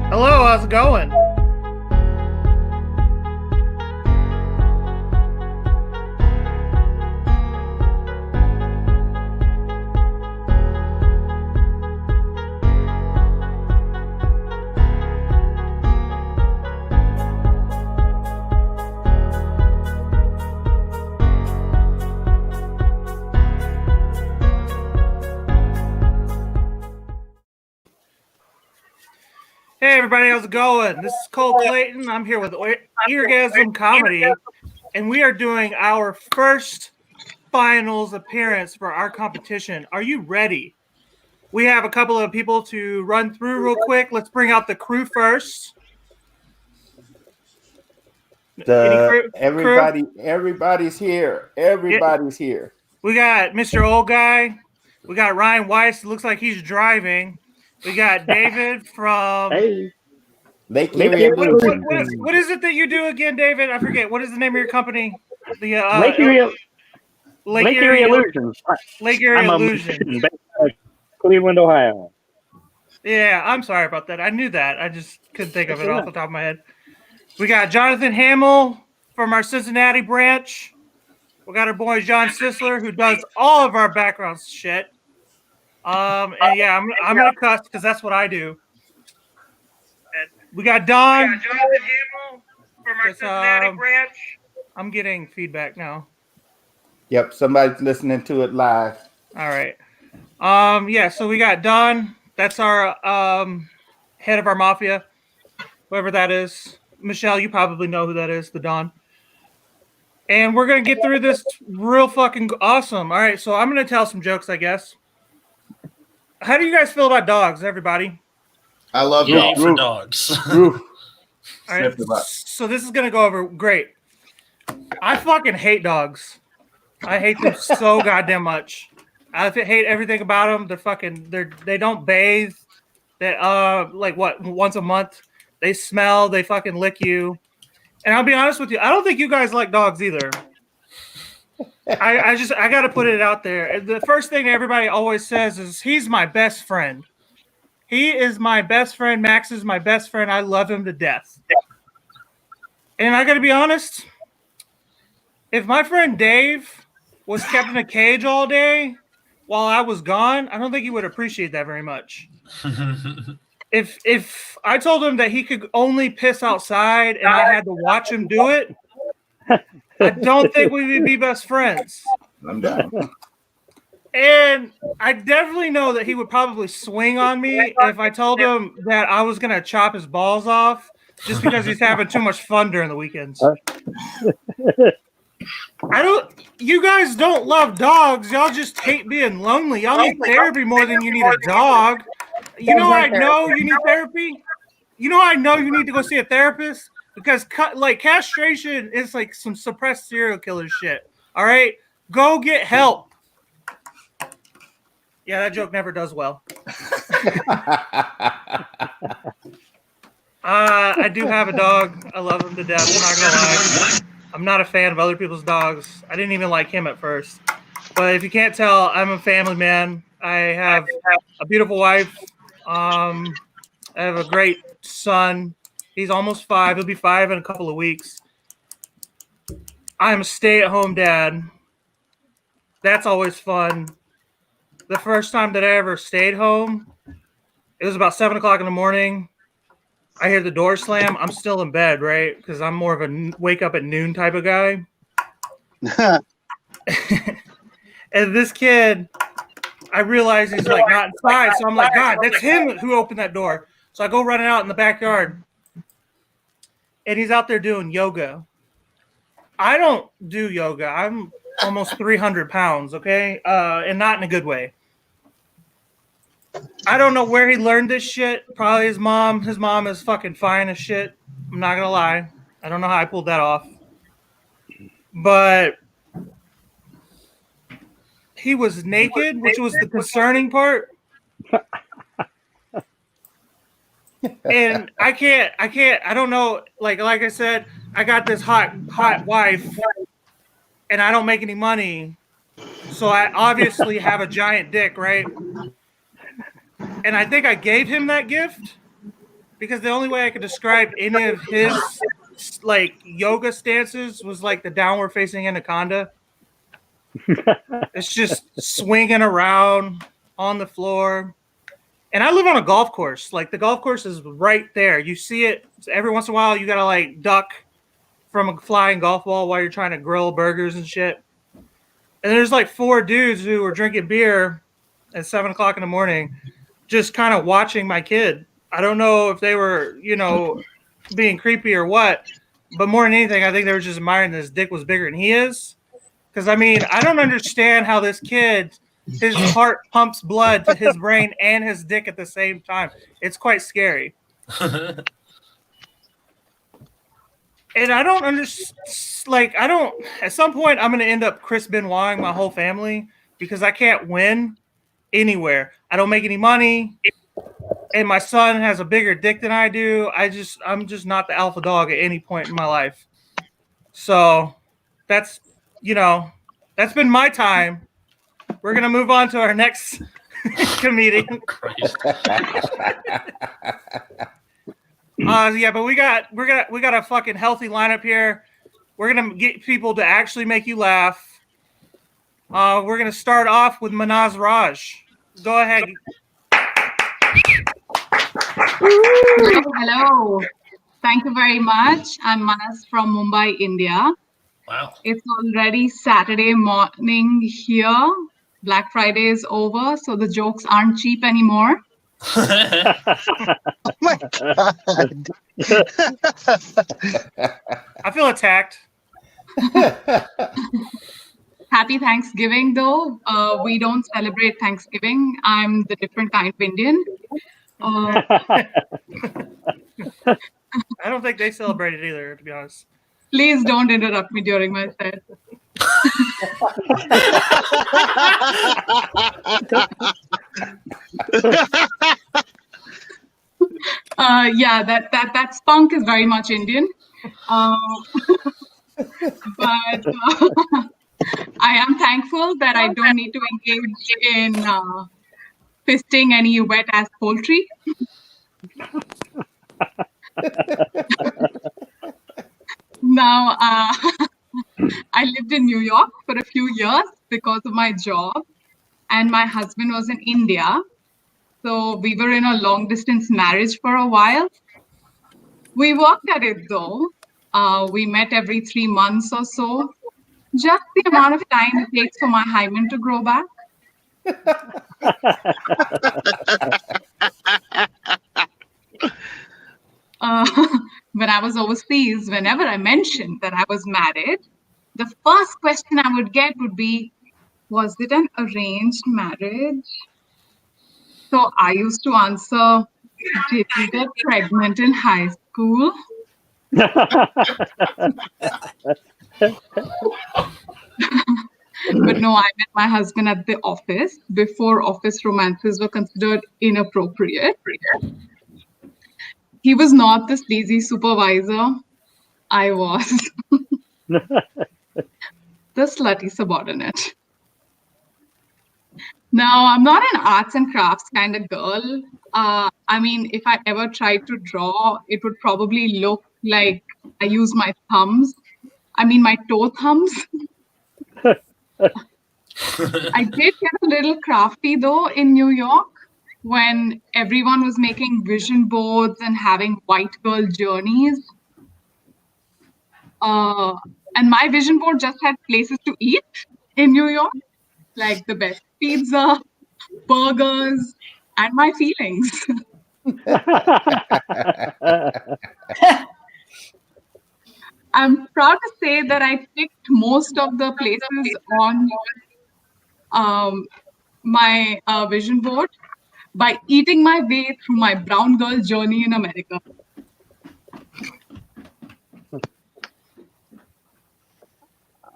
Hello, how's it going? Hey everybody, how's it going? This is Cole Clayton. I'm here with Eargasm Comedy, and we are doing our first finals appearance for our competition. Are you ready? We have a couple of people to run through real quick. Let's bring out the crew first. Everybody's here. Everybody's here. We got Mr. Old Guy. We got Ryan Weiss. It looks like he's driving. We got David from Lake Erie Illusions. What is it that you do again, David? I forget. What is the name of your company? The Lake Erie Illusions. Lake Erie Illusions. Cleveland, Ohio. Yeah, I'm sorry about that. I knew that. I just couldn't think of it off the top of my head. We got Jonathan Hamill from our Cincinnati branch. We got our boy John Sisler, who does all of our background shit. And yeah, I'm gonna cuss because that's what I do. We got Don. Jonathan Hamill from our Cincinnati branch. I'm getting feedback now. Yep, somebody's listening to it live. All right. Yeah, so we got Don. That's our head of our mafia, whoever that is. Michelle, you probably know who that is, the Don. And we're gonna get through this real fucking awesome. All right, so I'm gonna tell some jokes, I guess. How do you guys feel about dogs, everybody? I love dogs. For dogs. All right, so this is gonna go over great. I fucking hate dogs. I hate them so goddamn much. I hate everything about them. They don't bathe. They like what, once a month. They smell. They fucking lick you. And I'll be honest with you, I don't think you guys like dogs either. I got to put it out there. The first thing everybody always says is, he's my best friend. He is my best friend. Max is my best friend. I love him to death. And I got to be honest, if my friend Dave was kept in a cage all day while I was gone, I don't think he would appreciate that very much. If I told him that he could only piss outside and I had to watch him do it, I don't think we would be best friends. I'm down. And I definitely know that he would probably swing on me if I told him that I was going to chop his balls off just because he's having too much fun during the weekends. You guys don't love dogs. Y'all just hate being lonely. Y'all need therapy more than you need a dog. You know I know you need therapy? You know I know you need to go see a therapist? Because castration is like some suppressed serial killer shit. All right? Go get help. Yeah, that joke never does well. I do have a dog. I love him to death. I'm not gonna lie. I'm not a fan of other people's dogs. I didn't even like him at first. But if you can't tell, I'm a family man. I have a beautiful wife. I have a great son. He's almost 5. He'll be 5 in a couple of weeks. I'm a stay-at-home dad. That's always fun. The first time that I ever stayed home, it was about 7 o'clock in the morning. I hear the door slam. I'm still in bed, right? Because I'm more of a wake up at noon type of guy. And this kid, I realize he's like not inside. So I'm like, God, that's him who opened that door. So I go running out in the backyard. And he's out there doing yoga. I don't do yoga. I'm almost 300 pounds, okay? And not in a good way. I don't know where he learned this shit. Probably his mom. His mom is fucking fine as shit. I'm not gonna lie. I don't know how I pulled that off. But he was naked, which was the concerning part. And I don't know. Like I said, I got this hot wife and I don't make any money. So I obviously have a giant dick, right? And I think I gave him that gift. because the only way I could describe any of his like yoga stances was like the downward facing anaconda. It's just swinging around on the floor. And I live on a golf course. Like the golf course is right there. You see it every once in a while. You gotta like duck from a flying golf ball while you're trying to grill burgers and shit. And there's like 4 dudes who were drinking beer at 7:00 in the morning, just kind of watching my kid. I don't know if they were, being creepy or what, but more than anything, I think they were just admiring that his dick was bigger than he is. Because I mean, I don't understand how this kid, his heart pumps blood to his brain and his dick at the same time. It's quite scary. And I don't understand. Like, I don't. At some point, I'm going to end up Chris Benoiting my whole family because I can't win anywhere. I don't make any money, and my son has a bigger dick than I do. I'm just not the alpha dog at any point in my life. So that's that's been my time. We're gonna move on to our next comedian. Yeah, but we got a fucking healthy lineup here. We're gonna get people to actually make you laugh. We're gonna start off with Manaz Raj. Go ahead. Hello. Thank you very much. I'm Manaz from Mumbai, India. Wow. It's already Saturday morning here. Black Friday is over, so the jokes aren't cheap anymore. Oh my God. I feel attacked. Happy Thanksgiving, though. We don't celebrate Thanksgiving. I'm the different kind of Indian. I don't think they celebrate it either, to be honest. Please don't interrupt me during my set. Yeah, that spunk is very much Indian. But I am thankful that I don't need to engage in fisting any wet ass poultry. Now, I lived in New York for a few years because of my job, and my husband was in India. So we were in a long distance marriage for a while. We worked at it though. We met every 3 months or so. Just the amount of time it takes for my hymen to grow back. When I was overseas, whenever I mentioned that I was married, the first question I would get would be, was it an arranged marriage? So I used to answer, did you get pregnant in high school? But no, I met my husband at the office before office romances were considered inappropriate. He was not the sleazy supervisor. I was the slutty subordinate. Now, I'm not an arts and crafts kind of girl. I mean, if I ever tried to draw, it would probably look like I use my thumbs. I mean, my toe thumbs. I did get a little crafty, though, in New York when everyone was making vision boards and having white girl journeys. And my vision board just had places to eat in New York, like the best pizza, burgers, and my feelings. I'm proud to say that I picked most of the places on my vision board by eating my way through my brown girl journey in America.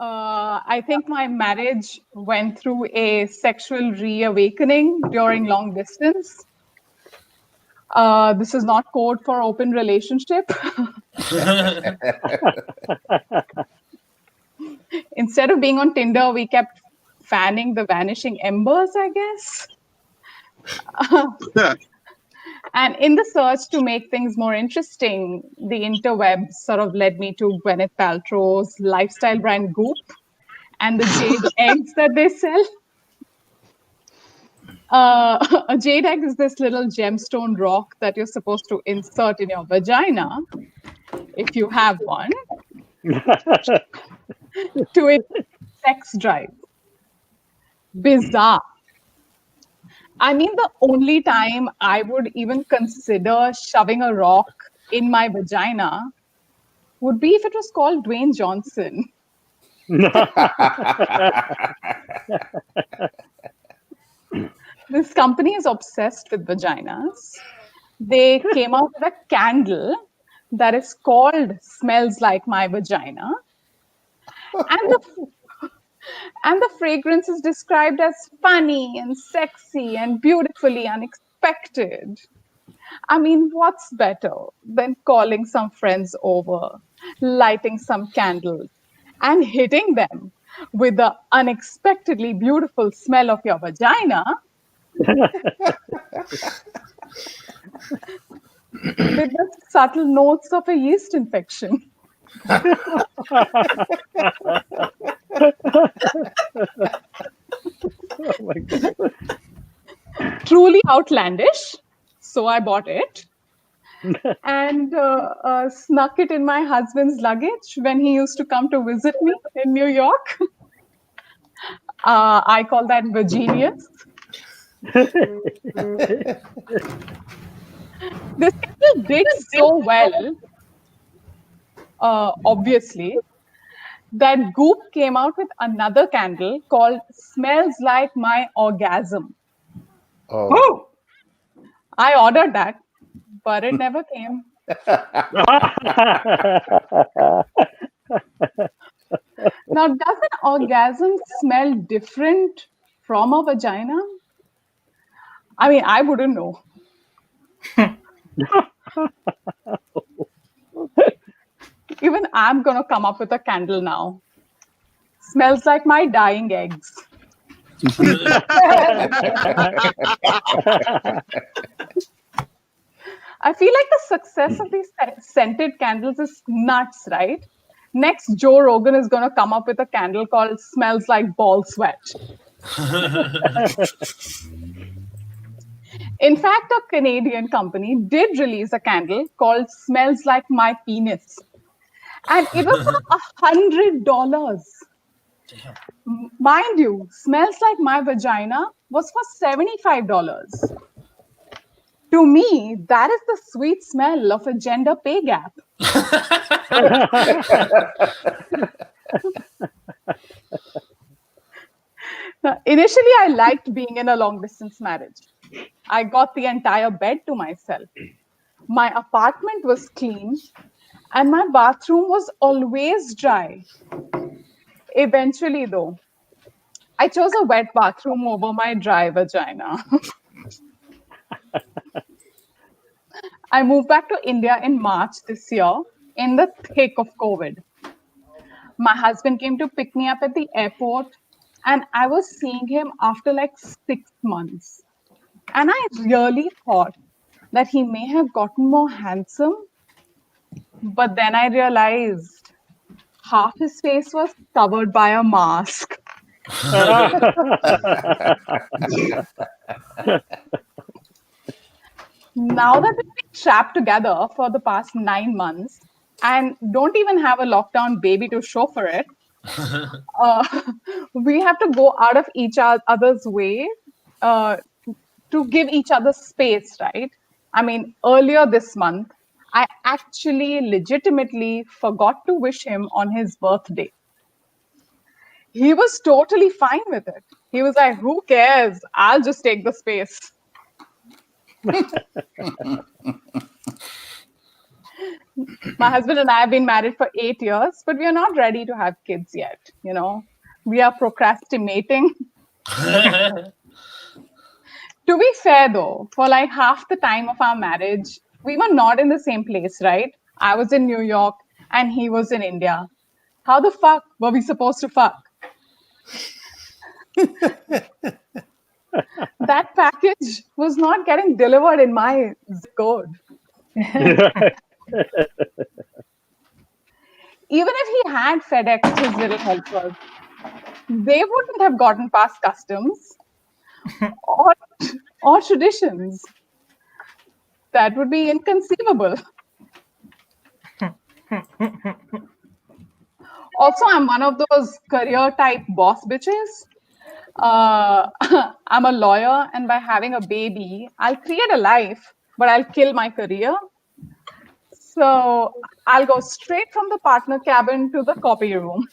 I think my marriage went through a sexual reawakening during long distance. This is not code for open relationship. Instead of being on Tinder, we kept fanning the vanishing embers, I guess. And in the search to make things more interesting, the interwebs sort of led me to Gwyneth Paltrow's lifestyle brand Goop and the jade eggs that they sell. A jade egg is this little gemstone rock that you're supposed to insert in your vagina, if you have one, to its sex drive. Bizarre. I mean, the only time I would even consider shoving a rock in my vagina would be if it was called Dwayne Johnson. This company is obsessed with vaginas. They came out with a candle that is called Smells Like My Vagina. And the fragrance is described as funny and sexy and beautifully unexpected. I mean, what's better than calling some friends over, lighting some candles, and hitting them with the unexpectedly beautiful smell of your vagina with the subtle notes of a yeast infection? Oh my God. Truly outlandish. So I bought it and snuck it in my husband's luggage when he used to come to visit me in New York. I call that Virginius. This candle did so well, obviously, that Goop came out with another candle called Smells Like My Orgasm. Oh. I ordered that, but it never came. Now, does an orgasm smell different from a vagina? I mean, I wouldn't know. Even I'm going to come up with a candle now. Smells like my dying eggs. I feel like the success of these scented candles is nuts, right? Next, Joe Rogan is going to come up with a candle called Smells Like Ball Sweat. In fact, a Canadian company did release a candle called Smells Like My Penis. And it was for $100. Damn. Mind you, Smells Like My Vagina was for $75. To me, that is the sweet smell of a gender pay gap. Now, initially, I liked being in a long distance marriage. I got the entire bed to myself. My apartment was clean and my bathroom was always dry. Eventually, though, I chose a wet bathroom over my dry vagina. I moved back to India in March this year in the thick of COVID. My husband came to pick me up at the airport and I was seeing him after like 6 months. And I really thought that he may have gotten more handsome. But then I realized half his face was covered by a mask. Now that we've been trapped together for the past 9 months and don't even have a lockdown baby to show for it, we have to go out of each other's way to give each other space, right? I mean, earlier this month, I actually legitimately forgot to wish him on his birthday. He was totally fine with it. He was like, who cares? I'll just take the space. My husband and I have been married for 8 years, but we are not ready to have kids yet. You know, we are procrastinating. To be fair, though, for like half the time of our marriage, we were not in the same place, right? I was in New York and he was in India. How the fuck were we supposed to fuck? that package was not getting delivered in my zip code. Even if he had FedExed his little helpers, they wouldn't have gotten past customs or, or traditions. That would be inconceivable. Also, I'm one of those career type boss bitches. I'm a lawyer, and by having a baby, I'll create a life, but I'll kill my career. So I'll go straight from the partner cabin to the copy room.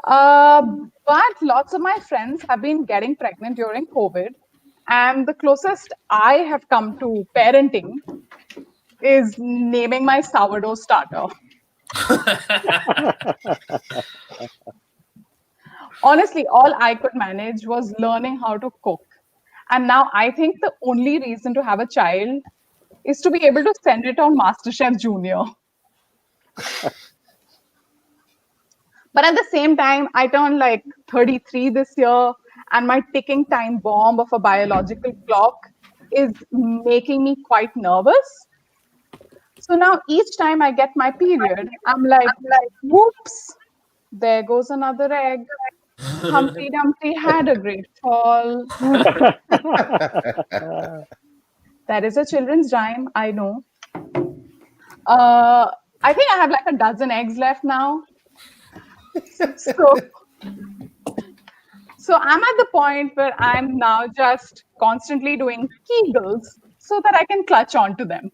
But lots of my friends have been getting pregnant during COVID. And the closest I have come to parenting is naming my sourdough starter. Honestly, all I could manage was learning how to cook. And now I think the only reason to have a child is to be able to send it on MasterChef Junior. But at the same time, I turned like 33 this year, and my ticking time bomb of a biological clock is making me quite nervous. So now each time I get my period, I'm like, whoops, there goes another egg. Humpty Dumpty had a great fall. That is a children's rhyme, I know. I think I have like a dozen eggs left now. So I'm at the point where I'm now just constantly doing Kegels so that I can clutch onto them.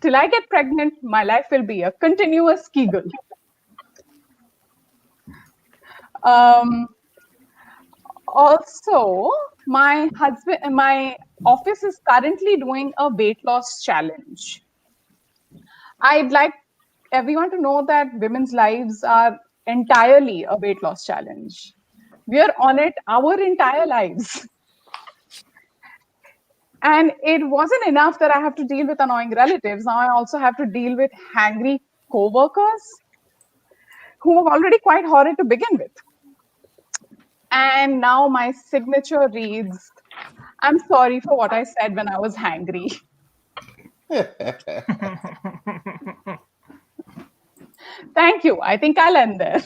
Till I get pregnant, my life will be a continuous Kegel. Also, my office is currently doing a weight loss challenge. I'd like everyone to know that women's lives are entirely a weight loss challenge. We are on it our entire lives. And it wasn't enough that I have to deal with annoying relatives. Now I also have to deal with hangry co-workers who are already quite horrid to begin with. And now my signature reads, I'm sorry for what I said when I was hangry. Thank you. I think I'll end there.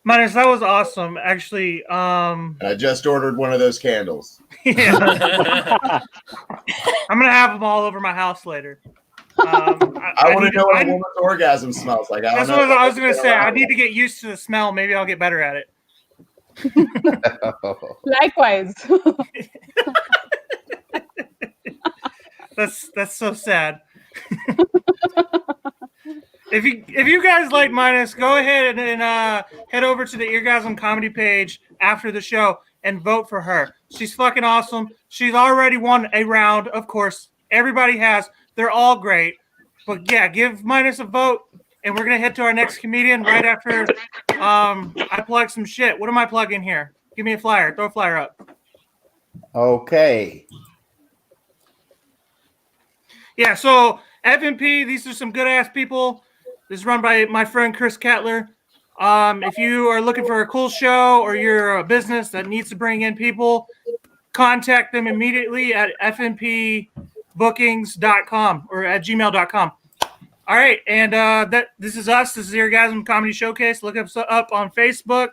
Minus, that was awesome. Actually, I just ordered one of those candles. Yeah. I'm gonna have them all over my house later. I want to know what a woman's orgasm smells like. That's what I was gonna say. I need to get used to the smell. Maybe I'll get better at it. Likewise. That's so sad. If you guys like Minus, go ahead and head over to the Eargasm comedy page after the show and vote for her. She's fucking awesome. She's already won a round, of course. Everybody has. They're all great. But yeah, give Minus a vote, and we're gonna head to our next comedian right after I plug some shit. What am I plugging here? Give me a flyer. Throw a flyer up. Okay. Yeah, so FMP, these are some good ass people. This is run by my friend Chris Kettler. If you are looking for a cool show or you're a business that needs to bring in people, contact them immediately at fmpbookings.com or at gmail.com. All right, and this is us. This is the Eargasm Comedy Showcase. Look us up on Facebook,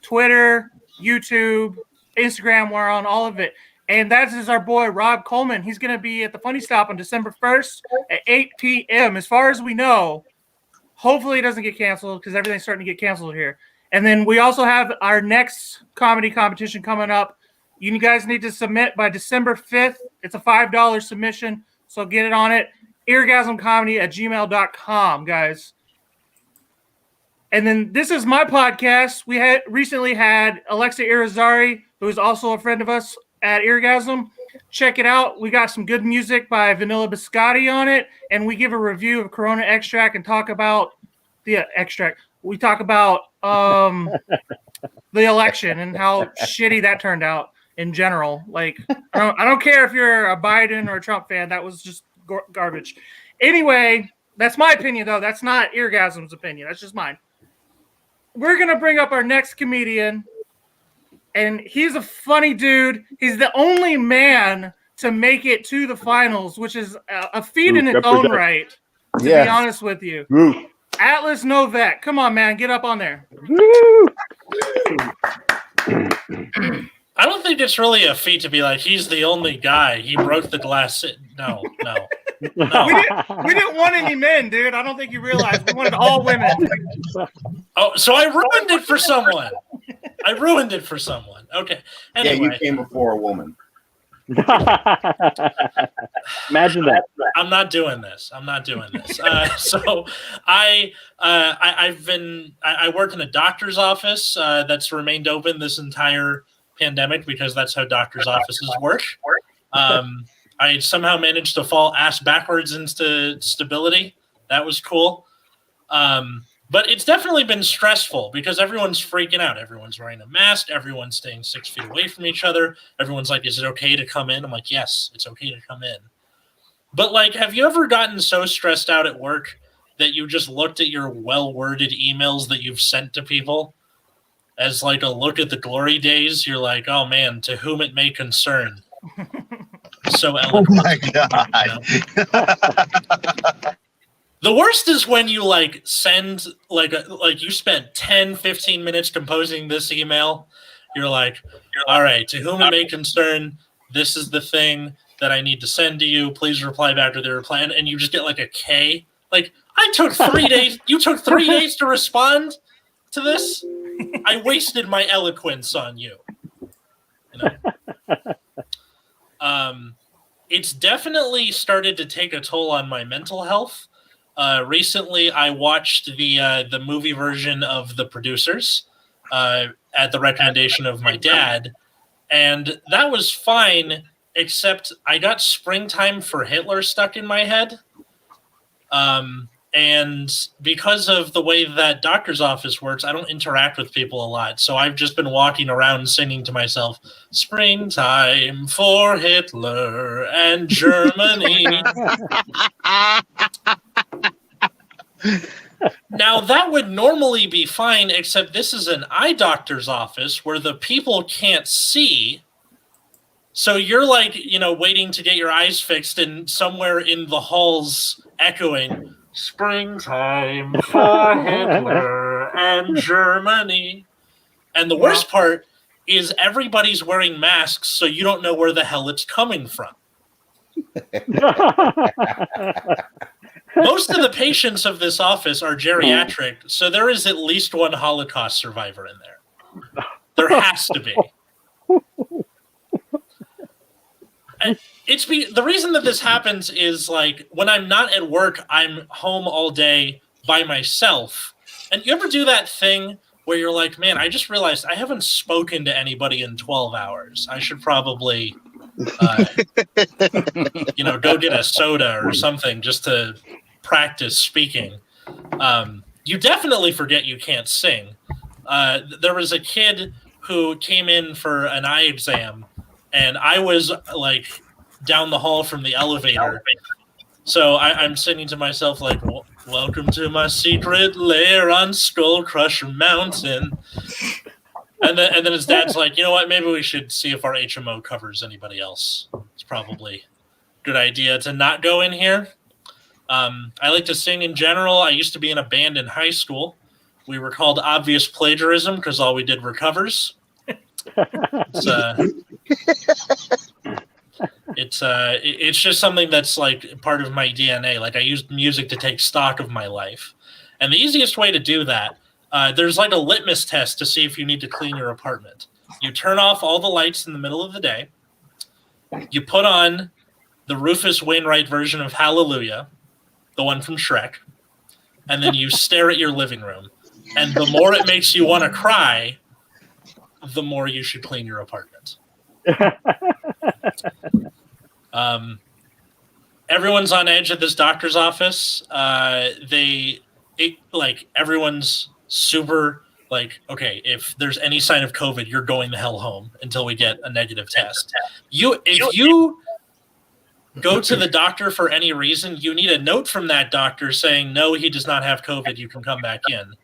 Twitter, YouTube, Instagram. We're on all of it. And that is our boy, Rob Coleman. He's going to be at the Funny Stop on December 1st at 8 p.m. As far as we know, hopefully it doesn't get canceled because everything's starting to get canceled here. And then we also have our next comedy competition coming up. You guys need to submit by December 5th. It's a $5 submission, so get it on it. Eargasmcomedy@gmail.com, guys. And then this is my podcast. We had recently had Alexa Irizarry, who is also a friend of us at Eargasm. Check it out. We got some good music by Vanilla Biscotti on it, and we give a review of Corona Extract and talk about the extract. We talk about the election and how shitty that turned out in general. Like, I don't care if you're a Biden or a Trump fan. That was just garbage. Anyway, that's my opinion, though. That's not Eargasm's opinion. That's just mine. We're going to bring up our next comedian, and he's a funny dude. He's the only man to make it to the finals, which is a feat in its own right, to be honest with you. Atlas Novak. Come on, man. Get up on there. I don't think it's really a feat to be like, he's the only guy. He broke the glass. No. We didn't want any men, dude. I don't think you realized. We wanted all women. Oh, so I ruined it for someone. Okay. Anyway. Yeah, you came before a woman. Imagine that. I'm not doing this. So I work in a doctor's office that's remained open this entire pandemic because that's how doctor's offices work. I somehow managed to fall ass backwards into stability. That was cool. But it's definitely been stressful because everyone's freaking out. Everyone's wearing a mask. Everyone's staying 6 feet away from each other. Everyone's like, is it okay to come in? I'm like, yes, it's okay to come in. But like, have you ever gotten so stressed out at work that you just looked at your well-worded emails that you've sent to people as like a look at the glory days? You're like, oh man, to whom it may concern. So eloquent. Oh my God. You know? The worst is when you like send like you spent 10, 15 minutes composing this email. You're like, all right, to whom it may concern, this is the thing that I need to send to you. Please reply back to the reply. And you just get like a K. Like, I took 3 days. You took 3 days to respond to this? I wasted my eloquence on you. You know? It's definitely started to take a toll on my mental health. Recently, I watched the movie version of The Producers at the recommendation of my dad, and that was fine, except I got Springtime for Hitler stuck in my head. And because of the way that doctor's office works, I don't interact with people a lot. So I've just been walking around singing to myself, Springtime for Hitler and Germany. Now, that would normally be fine, except this is an eye doctor's office where the people can't see. So you're like, waiting to get your eyes fixed, and somewhere in the halls echoing, Springtime for Hitler and Germany. And the worst part is everybody's wearing masks, so you don't know where the hell it's coming from. Most of the patients of this office are geriatric, so there is at least one Holocaust survivor in there. There has to be. And the reason that this happens is like when I'm not at work, I'm home all day by myself. And you ever do that thing where you're like, man, I just realized I haven't spoken to anybody in 12 hours. I should probably, go get a soda or something just to practice speaking. You definitely forget you can't sing. There was a kid who came in for an eye exam, and I was like down the hall from the elevator. So I'm singing to myself like, welcome to my secret lair on Skull Crusher Mountain. And then his dad's like, you know what, maybe we should see if our HMO covers anybody else. It's probably a good idea to not go in here. I like to sing in general. I used to be in a band in high school. We were called Obvious Plagiarism because all we did were covers. It's just something that's like part of my DNA. Like I used music to take stock of my life. And the easiest way to do that, there's like a litmus test to see if you need to clean your apartment. You turn off all the lights in the middle of the day. You put on the Rufus Wainwright version of Hallelujah, the one from Shrek, and then you stare at your living room. And the more it makes you want to cry, the more you should clean your apartment. Everyone's on edge at this doctor's office. Everyone's super like, okay, if there's any sign of COVID, you're going the hell home until we get a negative test. If you go to the doctor for any reason, you need a note from that doctor saying, no, he does not have COVID, you can come back in.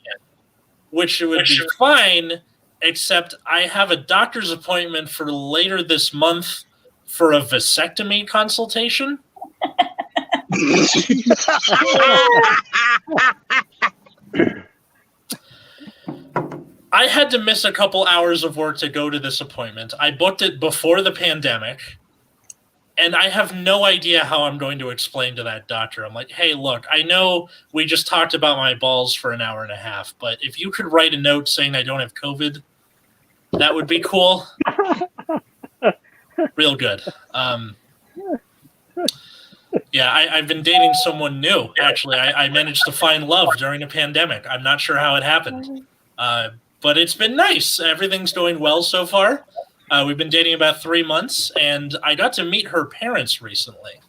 Which would be fine, except I have a doctor's appointment for later this month for a vasectomy consultation. I had to miss a couple hours of work to go to this appointment. I booked it before the pandemic, and I have no idea how I'm going to explain to that doctor. I'm like, hey, look, I know we just talked about my balls for an hour and a half, but if you could write a note saying I don't have COVID, that would be cool. Real good. Yeah, I've been dating someone new, actually. I managed to find love during a pandemic. I'm not sure how it happened. But it's been nice. Everything's going well so far. We've been dating about 3 months, and I got to meet her parents recently.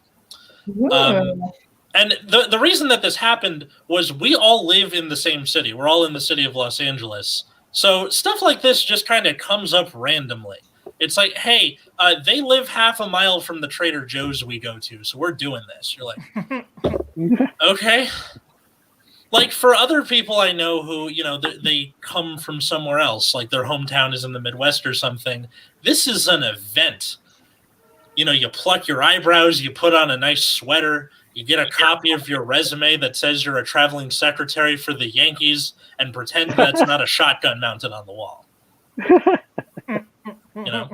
And the reason that this happened was we all live in the same city. We're all in the city of Los Angeles. So stuff like this just kind of comes up randomly. It's like, hey, they live half a mile from the Trader Joe's we go to, so we're doing this. You're like, okay. Like, for other people I know who, you know, they come from somewhere else, like their hometown is in the Midwest or something, this is an event. You know, you pluck your eyebrows, you put on a nice sweater, you get a copy of your resume that says you're a traveling secretary for the Yankees, and pretend that's not a shotgun mounted on the wall. You know?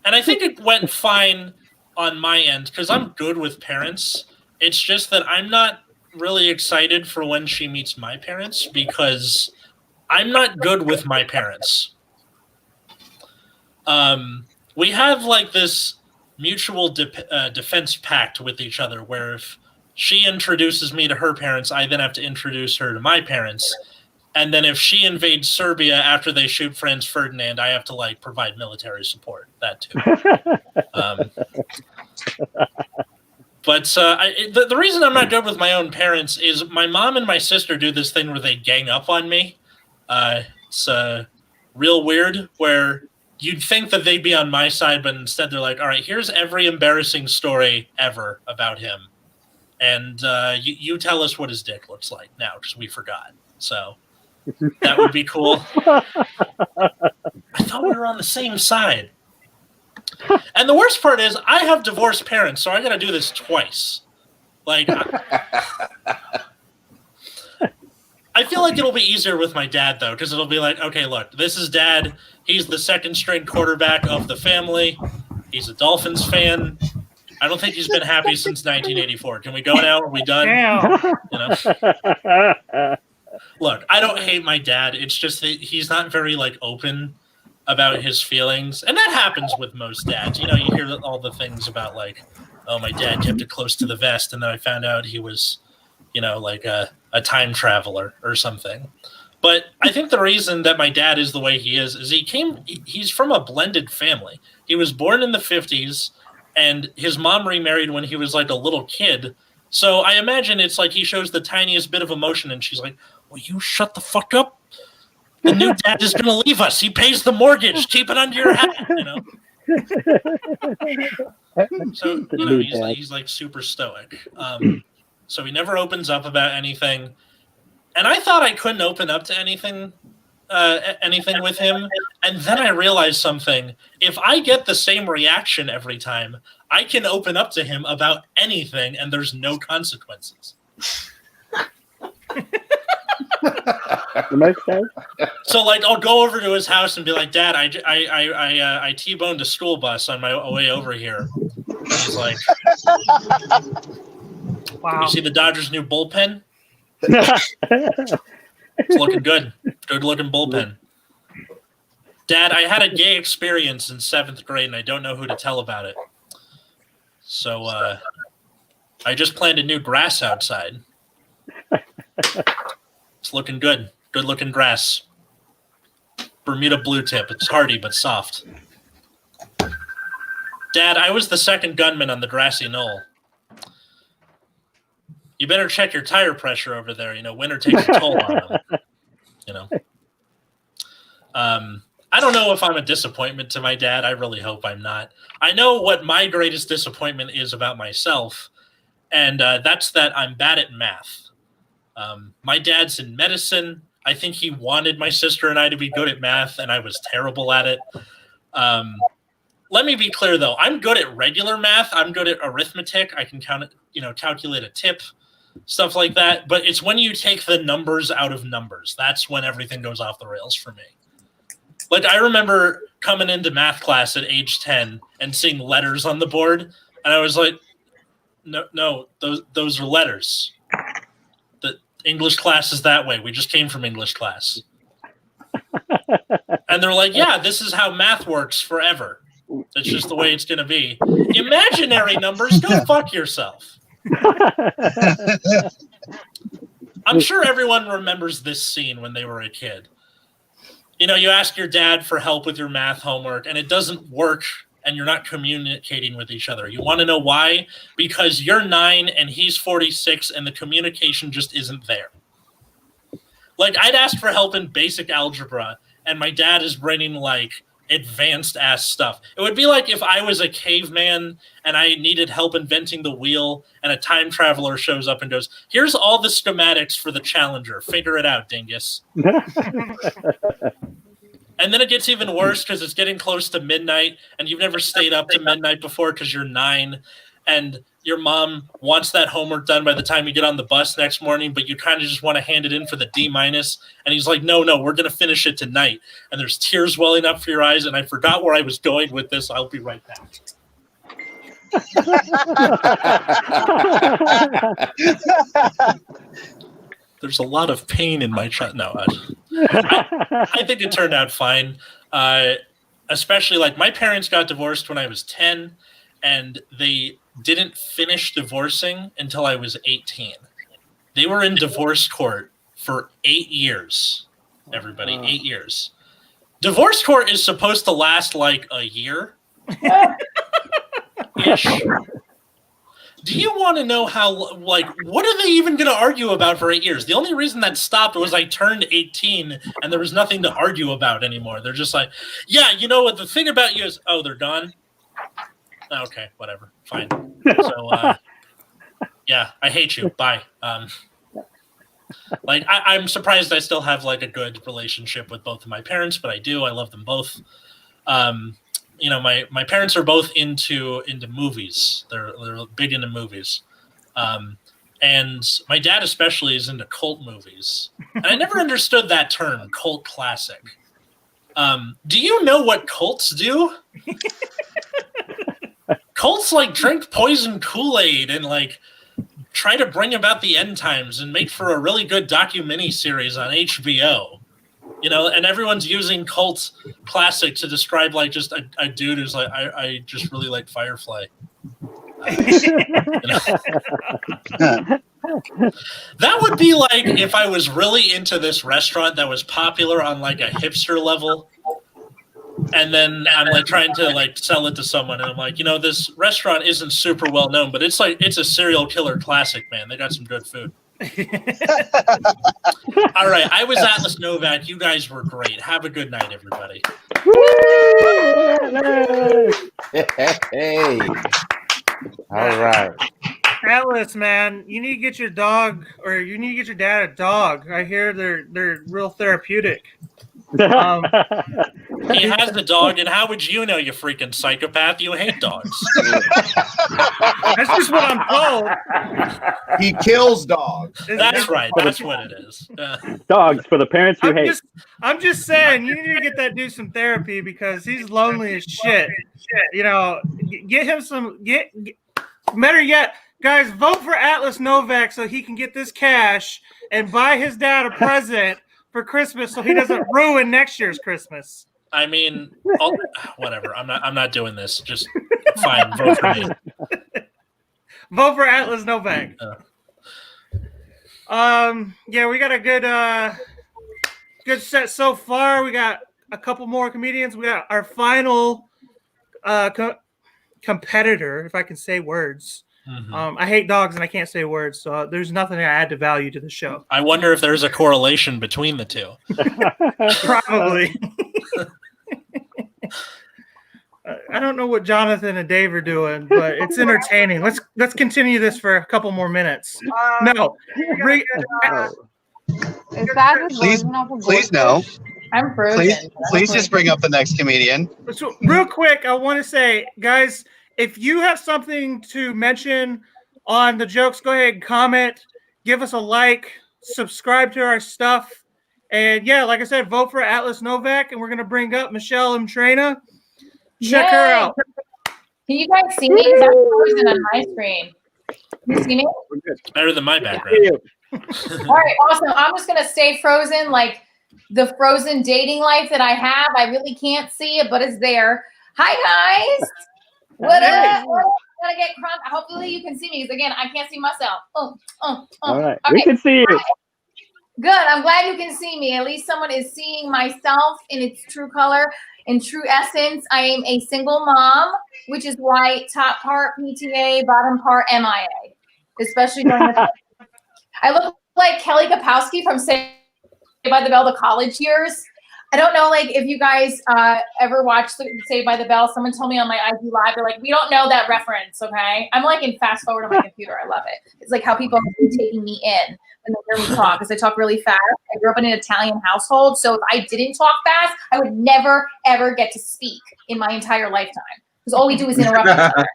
And I think it went fine on my end, because I'm good with parents. It's just that I'm not really excited for when she meets my parents, because I'm not good with my parents. We have like this mutual defense pact with each other, where if she introduces me to her parents, I then have to introduce her to my parents. And then if she invades Serbia after they shoot Franz Ferdinand, I have to like provide military support. That too. But the reason I'm not good with my own parents is my mom and my sister do this thing where they gang up on me. It's real weird, where you'd think that they'd be on my side, but instead they're like, all right, here's every embarrassing story ever about him. And you tell us what his dick looks like now, because we forgot. So that would be cool. I thought we were on the same side. And the worst part is I have divorced parents, so I got to do this twice. Like, I feel like it'll be easier with my dad, though, because it'll be like, okay, look, this is dad. He's the second-string quarterback of the family. He's a Dolphins fan. I don't think he's been happy since 1984. Can we go now? Are we done? Damn. You know? Look, I don't hate my dad. It's just that he's not very, like, open about his feelings. And that happens with most dads. You know, you hear all the things about, like, oh, my dad kept it close to the vest, and then I found out he was, you know, like a time traveler or something. But I think the reason that my dad is the way he is he's from a blended family. He was born in the 50s, and his mom remarried when he was, like, a little kid. So I imagine it's like he shows the tiniest bit of emotion, and she's like, will you shut the fuck up? The new dad is going to leave us. He pays the mortgage. Keep it under your hat, you know? So, you know, he's like super stoic. So he never opens up about anything. And I thought I couldn't open up to anything with him. And then I realized something. If I get the same reaction every time, I can open up to him about anything, and there's no consequences. So, like, I'll go over to his house and be like, Dad, I T-boned a school bus on my way over here. And he's like, Wow. You see the Dodgers' new bullpen? It's looking good. Good-looking bullpen. Dad, I had a gay experience in 7th grade, and I don't know who to tell about it. So, I just planted new grass outside. It's looking good. Good-looking grass. Bermuda blue tip. It's hardy but soft. Dad, I was the second gunman on the grassy knoll. You better check your tire pressure over there. You know, winter takes a toll on them. You know. I don't know if I'm a disappointment to my dad. I really hope I'm not. I know what my greatest disappointment is about myself, and that's that I'm bad at math. My dad's in medicine. I think he wanted my sister and I to be good at math, and I was terrible at it. Let me be clear, though. I'm good at regular math. I'm good at arithmetic. I can calculate a tip, stuff like that. But it's when you take the numbers out of numbers. That's when everything goes off the rails for me. Like, I remember coming into math class at age 10 and seeing letters on the board, and I was like, no, those are letters. The English class is that way. We just came from English class. And they're like, yeah, this is how math works forever. It's just the way it's going to be. Imaginary numbers, go fuck yourself. I'm sure everyone remembers this scene when they were a kid. You know, you ask your dad for help with your math homework, and it doesn't work, and you're not communicating with each other. You want to know why? Because you're 9 and he's 46, and the communication just isn't there. Like, I'd ask for help in basic algebra, and my dad is bringing, like, advanced ass stuff. It would be like if I was a caveman and I needed help inventing the wheel, and a time traveler shows up and goes, here's all the schematics for the Challenger. Figure it out, dingus. And then it gets even worse because it's getting close to midnight and you've never stayed up to midnight before because you're 9 and your mom wants that homework done by the time you get on the bus next morning, but you kind of just want to hand it in for the D-. And he's like, no, we're going to finish it tonight. And there's tears welling up for your eyes. And I forgot where I was going with this. I'll be right back. There's a lot of pain in my chest. No, I think it turned out fine. Especially, like, my parents got divorced when I was 10, and they didn't finish divorcing until I was 18. They were in divorce court for 8 years, everybody, 8 years. Divorce court is supposed to last, like, a year-ish. Do you want to know how, like, what are they even going to argue about for 8 years? The only reason that stopped was I turned 18 and there was nothing to argue about anymore. They're just like, yeah, you know what, the thing about you is, oh, they're gone? Okay, whatever, fine. So, yeah, I hate you, bye. Like, I'm surprised I still have, like, a good relationship with both of my parents, but I do. I love them both. You know, my parents are both into movies. They're big into movies. And my dad especially is into cult movies. And I never understood that term, cult classic. Do you know what cults do? Cults, like, drink poison Kool-Aid and, like, try to bring about the end times and make for a really good docu-mini series on HBO. You know, and everyone's using cult classic to describe, like, just a dude who's like, I just really like Firefly. You know? That would be like if I was really into this restaurant that was popular on, like, a hipster level, and then I'm, like, trying to, like, sell it to someone, and I'm like, you know, this restaurant isn't super well known, but it's a serial killer classic, man. They got some good food. All right, I was Atlas Novak. You guys were great. Have a good night, everybody. Hey. All right. Atlas, man, you need to get your dog, or you need to get your dad a dog. I hear they're real therapeutic. He has the dog, and how would you know, you freaking psychopath? You hate dogs. That's just what I'm told. He kills dogs. That's right. That's what it is. Dogs for the parents you hate. I'm just saying, you need to get that dude some therapy because he's lonely as shit. You know, get him some. Better yet, guys, vote for Atlas Novak so he can get this cash and buy his dad a present for Christmas so he doesn't ruin next year's Christmas. I mean, whatever. I'm not doing this. Just fine. Vote for me. Vote for Atlas Novak. Yeah, we got a good set so far. We got a couple more comedians. We got our final competitor, if I can say words. Mm-hmm. I hate dogs and I can't say words, so there's nothing to add to value to the show. I wonder if there's a correlation between the two. Probably. I don't know what Jonathan and Dave are doing, but it's entertaining. Let's continue this for a couple more minutes. No, Is that the Please, version of a please goldfish? no. I'm frozen. Please just bring up the next comedian. So real quick, I want to say, guys, if you have something to mention on the jokes, go ahead and comment, give us a like, subscribe to our stuff. And yeah, like I said, vote for Atlas Novak, and we're going to bring up Michelle Mtrena. Check her Yay. out. Can you guys see me? Because I'm frozen on my screen. Can you see me? Better than my background. All right, awesome. I'm just going to stay frozen like the frozen dating life that I have. I really can't see it, but it's there. Hi, guys. What up? Gotta get crunk. Hopefully you can see me because, again, I can't see myself. All right. Okay. We can see you. Good. I'm glad you can see me. At least someone is seeing myself in its true color, in true essence. I am a single mom, which is why top part PTA, bottom part MIA, especially during the I look like Kelly Kapowski from Saved by the Bell, the college years. I don't know, like, if you guys ever watched Saved by the Bell. Someone told me on my IG Live, they're like, we don't know that reference, okay? I'm like in fast forward on my computer. I love it. It's like how people are taking me in when they hear me talk, because I talk really fast. I grew up in an Italian household, so if I didn't talk fast, I would never, ever get to speak in my entire lifetime, because all we do is interrupt each other.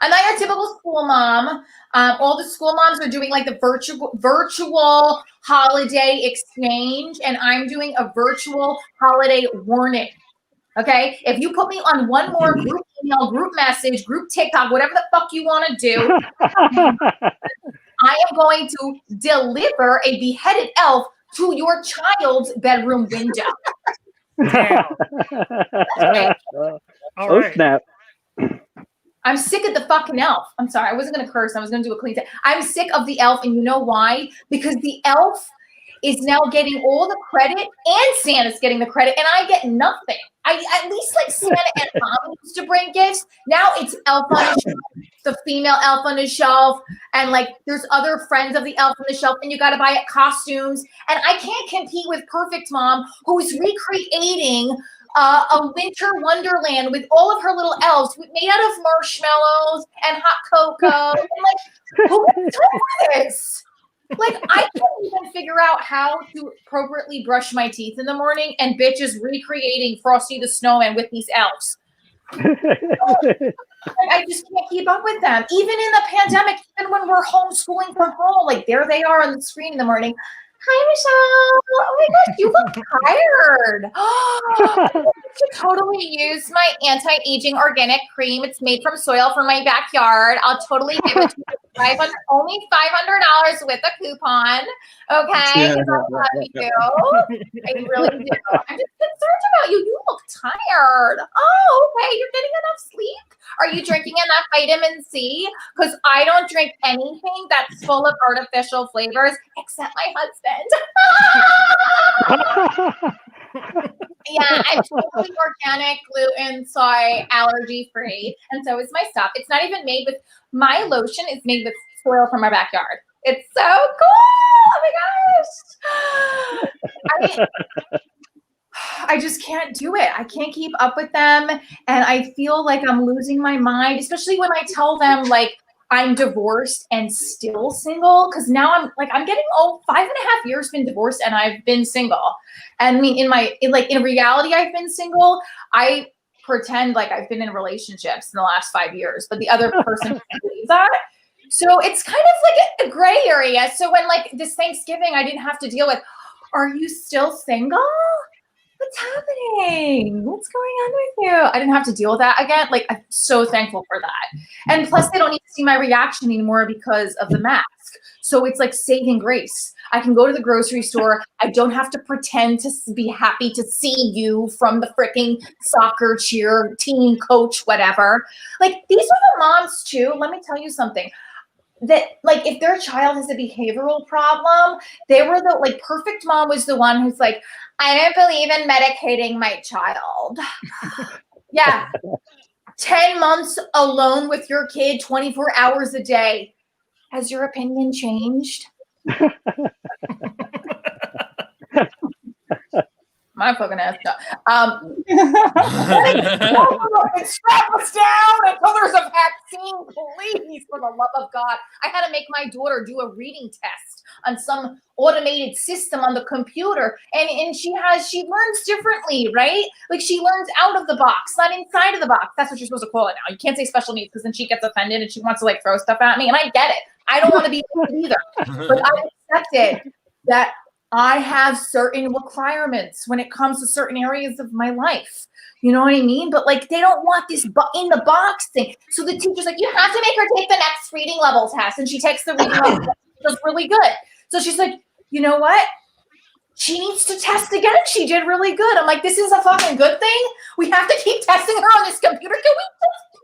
I'm not your typical school mom. All the school moms are doing like the virtual holiday exchange, and I'm doing a virtual holiday warning. Okay, if you put me on one more group email, group message, group TikTok, whatever the fuck you want to do, I am going to deliver a beheaded elf to your child's bedroom window. All Oh, right. snap. I'm sick of the fucking elf. I'm sorry, I wasn't going to curse. I was going to do a clean set. I'm sick of the elf, and you know why? Because the elf is now getting all the credit, and Santa's getting the credit, and I get nothing. I at least like Santa and Mom used to bring gifts. Now it's elf on a shelf, the female elf on the shelf, and like there's other friends of the elf on the shelf, and you got to buy it costumes. And I can't compete with Perfect Mom, who's recreating a winter wonderland with all of her little elves made out of marshmallows and hot cocoa. And like, who took this? Like, I can't even figure out how to appropriately brush my teeth in the morning, and bitch is recreating Frosty the Snowman with these elves. I just can't keep up with them. Even in the pandemic, even when we're homeschooling from home, like there they are on the screen in the morning. Hi, Michelle. Oh my gosh, you look tired. I should totally use my anti-aging organic cream. It's made from soil from my backyard. I'll totally give it to you. Only $500 with a coupon. Okay? Because I love you. I really do. I'm just concerned about you. You look tired. Oh, okay. You're getting enough sleep? Are you drinking enough vitamin C? Because I don't drink anything that's full of artificial flavors except my husband. Yeah, I'm totally organic, gluten, soy, allergy free, and so is my stuff. It's not even made with my lotion. It's made with soil from our backyard. It's so cool. Oh my gosh. I just can't do it. I can't keep up with them. And I feel like I'm losing my mind, especially when I tell them like I'm divorced and still single. Cause now I'm getting old. 5.5 years been divorced and I've been single. And I mean, in reality, I've been single. I pretend like I've been in relationships in the last 5 years, but the other person can't believe that. So it's kind of like a gray area. So when like this Thanksgiving, I didn't have to deal with, are you still single? What's happening? What's going on with you? I didn't have to deal with that again. Like, I'm so thankful for that. And plus, they don't need to see my reaction anymore because of the mask. So it's like saving grace. I can go to the grocery store. I don't have to pretend to be happy to see you from the freaking soccer cheer team coach, whatever. Like, these are the moms too. Let me tell you something. That like if their child has a behavioral problem, they were the like Perfect Mom was the one who's like, I don't believe in medicating my child. Yeah. 10 months alone with your kid 24 hours a day. Has your opinion changed? My fucking ass. No. And strap us down until there's a vaccine, please, for the love of God. I had to make my daughter do a reading test on some automated system on the computer, and she learns differently, right? Like she learns out of the box, not inside of the box. That's what you're supposed to call it now. You can't say special needs because then she gets offended and she wants to like throw stuff at me, and I get it. I don't want to be either, but I accepted that I have certain requirements when it comes to certain areas of my life. You know what I mean? But like, they don't want this in the box thing. So the teacher's like, you have to make her take the next reading level test. And she takes the reading level test. It was really good. So she's like, you know what? She needs to test again. She did really good. I'm like, this is a fucking good thing. We have to keep testing her on this computer. Can we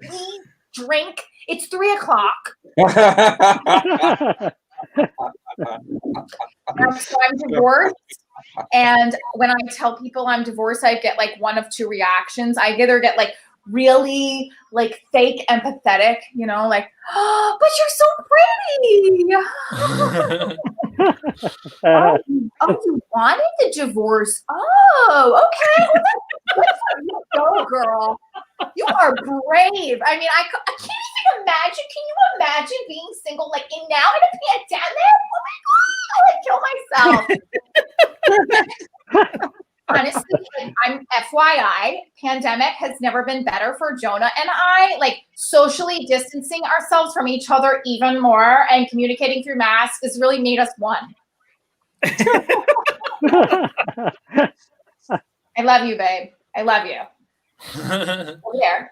just please drink? It's 3 o'clock. So I'm divorced, and when I tell people I'm divorced, I get like one of 2 reactions. I either get like really like fake empathetic, you know, like, oh, but you're so pretty. Oh, you wanted the divorce. Oh, okay. Well, go, girl. You are brave. I mean, I can't even imagine. Can you imagine being single like now in a pandemic? Oh my God, I would kill myself. Honestly, I'm FYI, pandemic has never been better for Jonah and I. Like socially distancing ourselves from each other even more and communicating through masks has really made us one. I love you, babe. I love you. Here.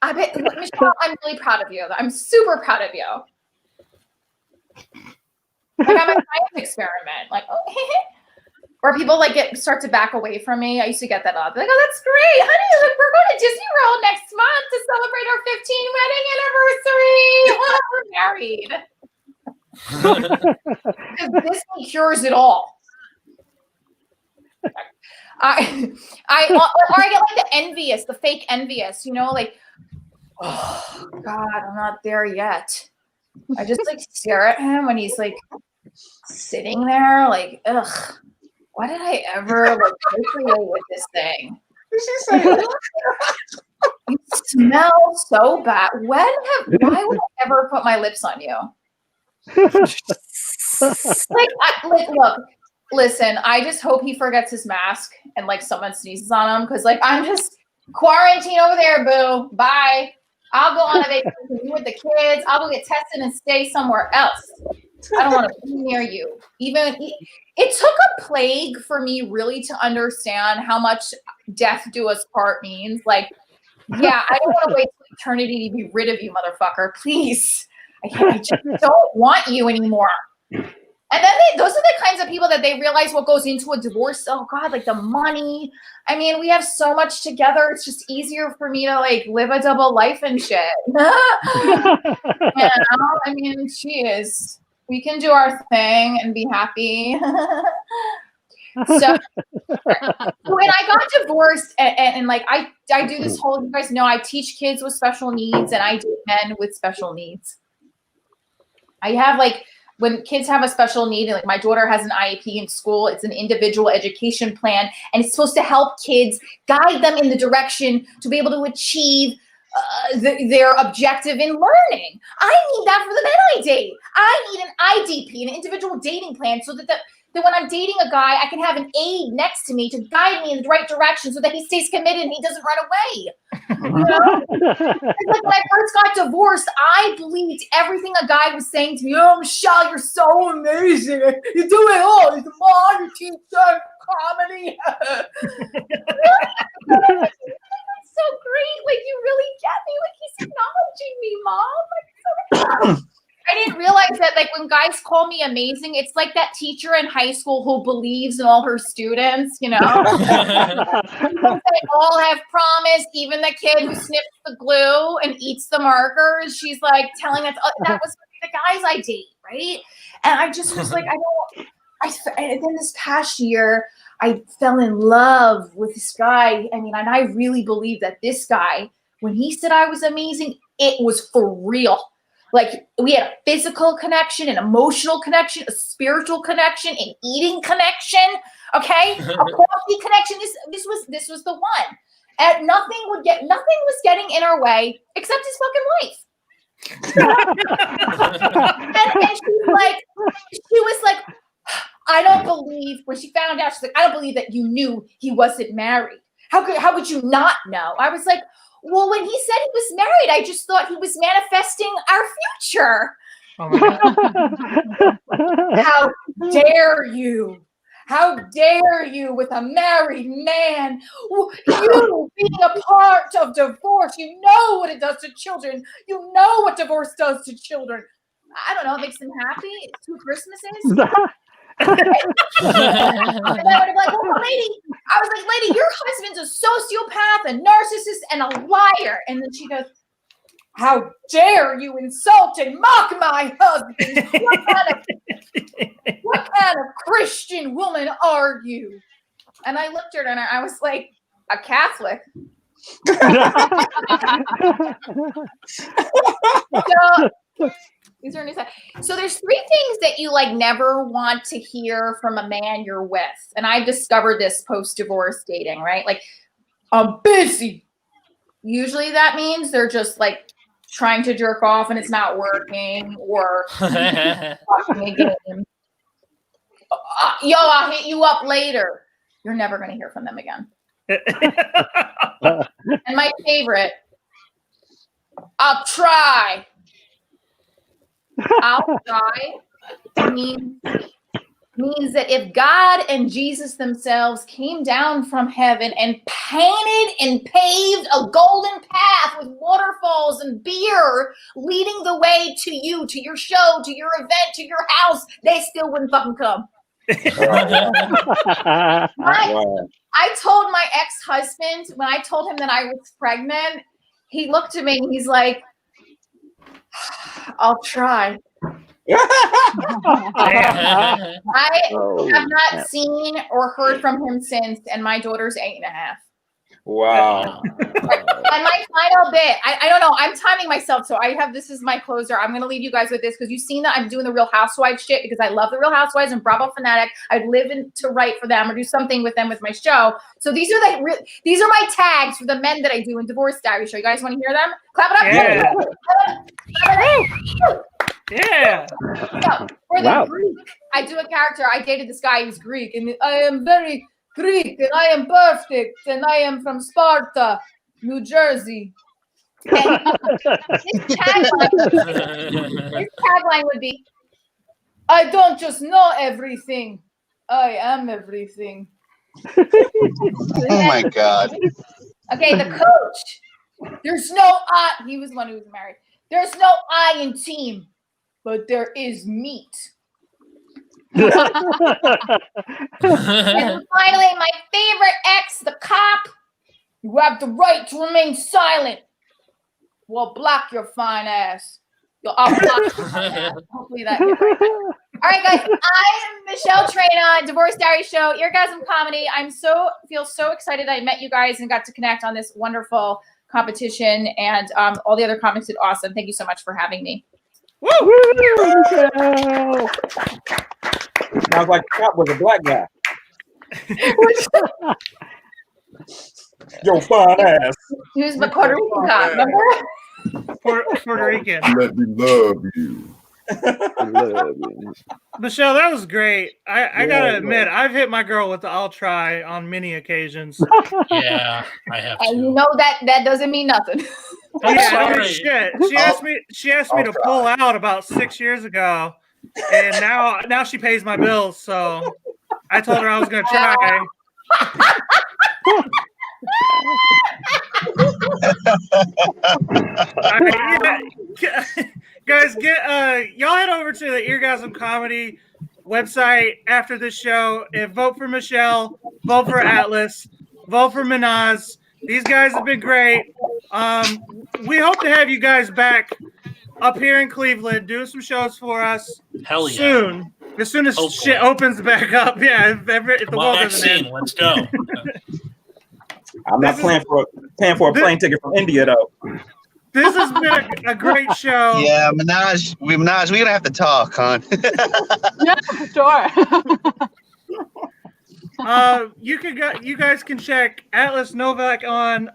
Michelle, I'm really proud of you. I'm super proud of you. I got my science experiment. Like, okay. Or people like start to back away from me. I used to get that up. Like, oh, that's great, honey. Look, we're going to Disney World next month to celebrate our 15th wedding anniversary. Because Disney cures it all. I get like the envious, the fake envious, you know, like, oh God, I'm not there yet. I just like stare at him when he's like sitting there, like, ugh, why did I ever like procreate with this thing? You smell so bad. Why would I ever put my lips on you? Look. Listen, I just hope he forgets his mask and like someone sneezes on him because like I'm just quarantine over there, boo. Bye. I'll go on a vacation with the kids. I'll go get tested and stay somewhere else. I don't want to be near you. It took a plague for me really to understand how much death do us part means. Like, yeah, I don't want to wait till eternity to be rid of you, motherfucker. Please. I just don't want you anymore. And then those are the kinds of people that they realize what goes into a divorce. Oh God, like the money. I mean, we have so much together. It's just easier for me to like live a double life and shit. You know? I mean, geez, we can do our thing and be happy. So when I got divorced and like I do this whole, you guys know, I teach kids with special needs and I do men with special needs. I have like, when kids have a special need, and like my daughter has an IEP in school, it's an individual education plan, and it's supposed to help kids, guide them in the direction to be able to achieve their objective in learning. I need that for the men I date. I need an IDP, an individual dating plan, so that when I'm dating a guy, I can have an aide next to me to guide me in the right direction so that he stays committed and he doesn't run away. You know? Like when I first got divorced, I believed everything a guy was saying to me. Oh, Michelle, you're so amazing. You're doing all. You're the mom, you teach comedy. That's so great. Like, you really get me. Like, he's acknowledging me, Mom. Like, I didn't realize that, like, when guys call me amazing, it's like that teacher in high school who believes in all her students, you know? They all have promise, even the kid who sniffs the glue and eats the markers. She's, like, telling us, that was the guys I date, right? And I just was like, and then this past year, I fell in love with this guy. I mean, and I really believe that this guy, when he said I was amazing, it was for real. Like we had a physical connection, an emotional connection, a spiritual connection, an eating connection. Okay, a coffee connection. This was the one. And nothing was getting in our way except his fucking wife. and she was like, I don't believe, when she found out, she's like, I don't believe that you knew he wasn't married. How would you not know? I was like, well, when he said he was married, I just thought he was manifesting our future. Oh my God. How dare you? How dare you with a married man? You being a part of divorce, you know what it does to children. You know what divorce does to children. I don't know, it makes them happy. It's 2 Christmases. And I would have been like, well, lady, I was like, lady, your husband's a sociopath, a narcissist, and a liar. And then she goes, how dare you insult and mock my husband? What kind of Christian woman are you? And I looked at her and I was like, a Catholic. So there's 3 things that you like never want to hear from a man you're with. And I've discovered this post-divorce dating, right? Like, I'm busy. Usually that means they're just like trying to jerk off and it's not working, or watching a game. Yo, I'll hit you up later. You're never going to hear from them again. And my favorite, I'll try. I'll try means that if God and Jesus themselves came down from heaven and painted and paved a golden path with waterfalls and beer leading the way to you, to your show, to your event, to your house, they still wouldn't fucking come. I told my ex-husband, when I told him that I was pregnant, he looked at me and he's like, I'll try. I have not seen or heard from him since, and my daughter's 8.5. Wow. And my final bit, I don't know, I'm timing myself, so this is my closer. I'm going to leave you guys with this because you've seen that I'm doing the Real Housewives shit because I love the Real Housewives and Bravo fanatic. I'd live to write for them or do something with them with my show. So these are my tags for the men that I do in Divorce Diary Show. You guys want to hear them? Clap it up. Yeah. So, for the Greek, I do a character. I dated this guy who's Greek, and I am very Greek, and I am perfect, and I am from Sparta, New Jersey. And his tagline would be, I don't just know everything, I am everything. Oh my God. Okay, the coach. There's no I. He was one who was married. There's no I in team, but there is meat. And finally, my favorite ex, the cop. You have the right to remain silent. Well, block your fine ass. I'll block your fine ass. Hopefully that hit right. All right, guys. I am Michelle Trena, Divorce Diary Show, Eargasm Comedy. Feel so excited I met you guys and got to connect on this wonderful competition, and all the other comics did awesome. Thank you so much for having me. Woo! Sounds like the cop was a black guy. Yo, fine ass. He was the Puerto Rican cop, remember? Puerto Rican. Let me love you. Michelle, that was great. I gotta admit, I've hit my girl with the I'll try on many occasions. Yeah, I have And to. you know that doesn't mean nothing. Yeah, I mean, shit. She asked me to pull out about 6 years ago, and now she pays my bills. So I told her I was gonna try. All right, yeah. Guys, y'all head over to the Eargasm Comedy website after this show and vote for Michelle, vote for Atlas, vote for Minaz. These guys have been great. We hope to have you guys back up here in Cleveland doing some shows for us. Hell yeah. Soon. As soon as Hopefully. shit opens back up. Yeah, if the world doesn't vaccine, end. let's go. I'm not paying for a plane ticket from India though. This has been a great show. Yeah, Minaj, we're gonna have to talk, hon. Yeah, for sure. You guys can check Atlas Novak on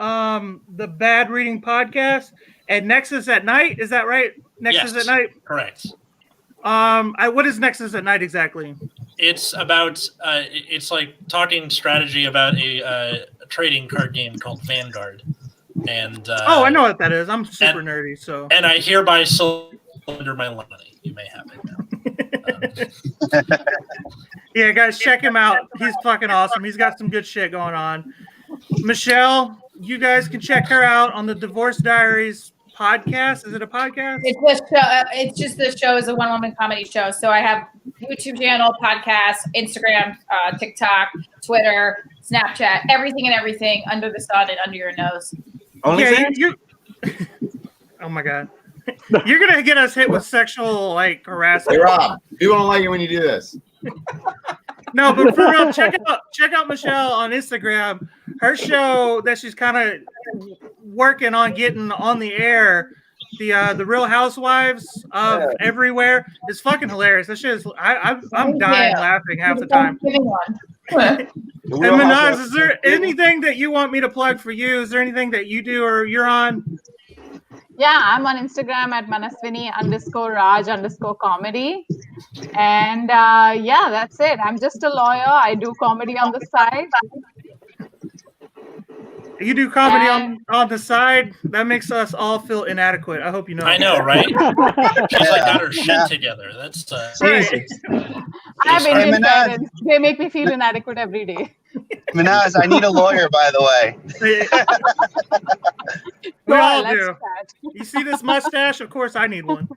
the Bad Reading Podcast at Nexus at Night. Is that right? Nexus at Night. Correct. What is Nexus at Night exactly? It's about it's like talking strategy about a trading card game called Vanguard. And I know what that is. I'm super nerdy, so. And I hereby surrender my money. You may have it now. Yeah, guys, check him out. He's fucking awesome. He's got some good shit going on. Michelle, you guys can check her out on the Divorce Diaries podcast. Is it a podcast? It's a show. It's just the show is a one-woman comedy show. So I have YouTube channel, podcast, Instagram, TikTok, Twitter, Snapchat, everything and everything under the sun and under your nose. You oh my god. You're gonna get us hit with sexual harassment. Hey Rob, people don't like it when you do this. No, but for real, check out Michelle on Instagram. Her show that she's kind of working on getting on the air, the Real Housewives of Everywhere, is fucking hilarious. That shit is I'm dying laughing half the time. And Minaj, is there anything that you want me to plug for you? Is there anything that you do or you're on? Yeah, I'm on Instagram at Manaswini_Raj_comedy. And yeah, that's it. I'm just a lawyer. I do comedy on the side. You do comedy on the side? That makes us all feel inadequate. I hope you know. I know, right? She's like got her shit together. That's right. I have Indian parents. They make me feel inadequate every day. Minaj, I need a lawyer, by the way. We all do. You see this mustache? Of course, I need one.